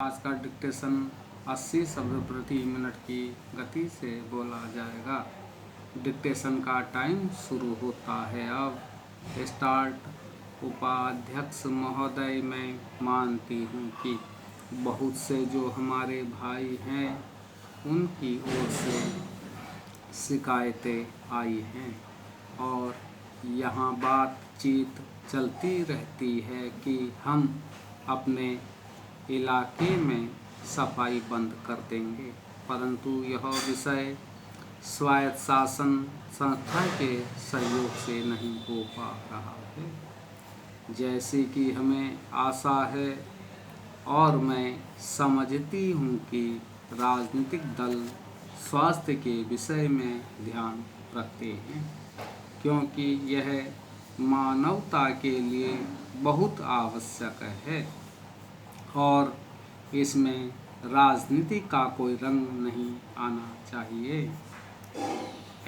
आज का डिक्टेशन 80 शब्द प्रति मिनट की गति से बोला जाएगा। डिक्टेशन का टाइम शुरू होता है। अब स्टार्ट। उपाध्यक्ष महोदय, मैं मानती हूँ कि बहुत से जो हमारे भाई हैं उनकी ओर से शिकायतें आई हैं और यहाँ बातचीत चलती रहती है कि हम अपने इलाके में सफाई बंद कर देंगे, परंतु यह विषय स्वायत्त शासन संस्था के सहयोग से नहीं हो पा रहा है जैसे कि हमें आशा है। और मैं समझती हूँ कि राजनीतिक दल स्वास्थ्य के विषय में ध्यान रखते हैं, क्योंकि यह मानवता के लिए बहुत आवश्यक है और इसमें राजनीति का कोई रंग नहीं आना चाहिए,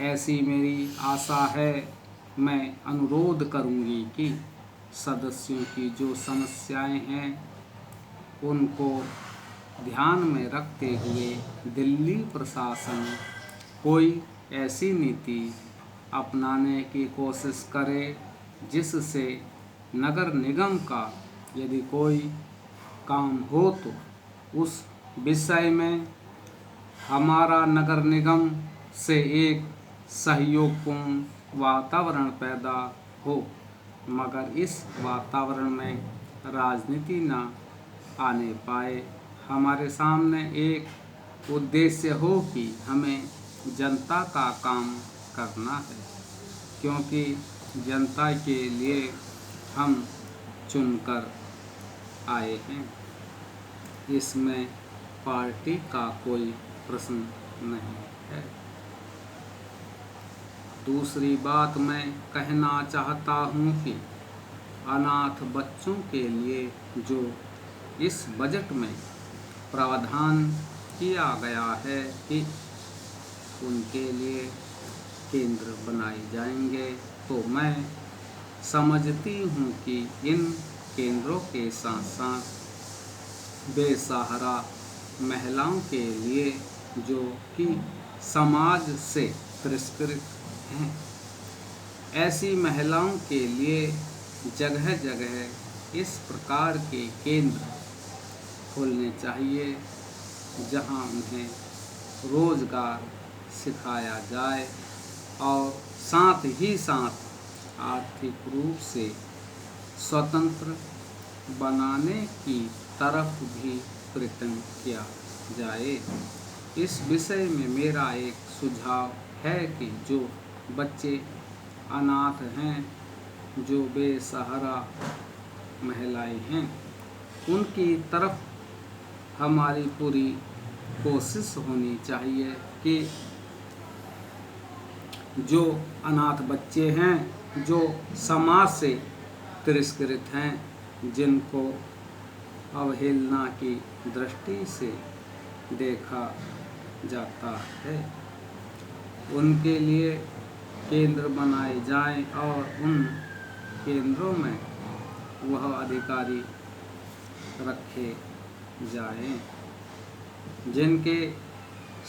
ऐसी मेरी आशा है। मैं अनुरोध करूंगी कि सदस्यों की जो समस्याएं हैं उनको ध्यान में रखते हुए दिल्ली प्रशासन कोई ऐसी नीति अपनाने की कोशिश करे जिससे नगर निगम का यदि कोई काम हो तो उस विषय में हमारा नगर निगम से एक सहयोगपूर्ण वातावरण पैदा हो, मगर इस वातावरण में राजनीति न आने पाए। हमारे सामने एक उद्देश्य हो कि हमें जनता का काम करना है, क्योंकि जनता के लिए हम चुनकर आए हैं। इसमें पार्टी का कोई प्रश्न नहीं है। दूसरी बात मैं कहना चाहता हूँ कि अनाथ बच्चों के लिए जो इस बजट में प्रावधान किया गया है कि उनके लिए केंद्र बनाए जाएंगे, तो मैं समझती हूँ कि इन केंद्रों के साथ साथ बेसहारा महिलाओं के लिए जो कि समाज से तिरस्कृत हैं, ऐसी महिलाओं के लिए जगह जगह इस प्रकार के केंद्र खोलने चाहिए जहां उन्हें रोजगार सिखाया जाए और साथ ही साथ आर्थिक रूप से स्वतंत्र बनाने की तरफ भी प्रयत्न किया जाए। इस विषय में मेरा एक सुझाव है कि जो बच्चे अनाथ हैं, जो बेसहारा महिलाएं हैं, उनकी तरफ हमारी पूरी कोशिश होनी चाहिए कि जो अनाथ बच्चे हैं, जो समाज से तिरस्कृत हैं, जिनको अवहेलना की दृष्टि से देखा जाता है, उनके लिए केंद्र बनाए जाएं और उन केंद्रों में वह अधिकारी रखे जाएं जिनके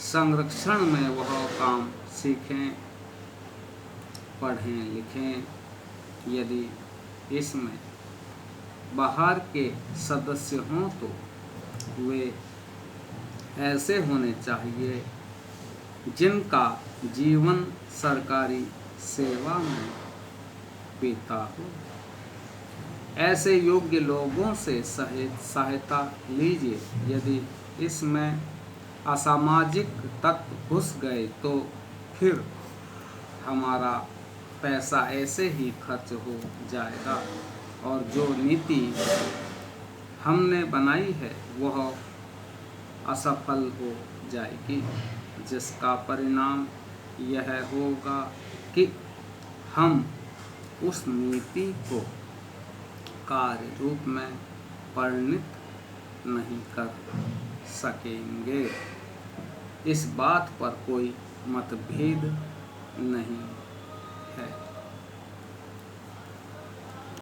संरक्षण में वह काम सीखें, पढ़ें, लिखें। यदि इसमें बाहर के सदस्य हों तो वे ऐसे होने चाहिए जिनका जीवन सरकारी सेवा में बीता हो। ऐसे योग्य लोगों से सहायता लीजिए। यदि इसमें असामाजिक तत्व घुस गए तो फिर हमारा पैसा ऐसे ही खर्च हो जाएगा और जो नीति हमने बनाई है वह असफल हो जाएगी, जिसका परिणाम यह होगा कि हम उस नीति को कार्य रूप में परिणित नहीं कर सकेंगे। इस बात पर कोई मतभेद नहीं है।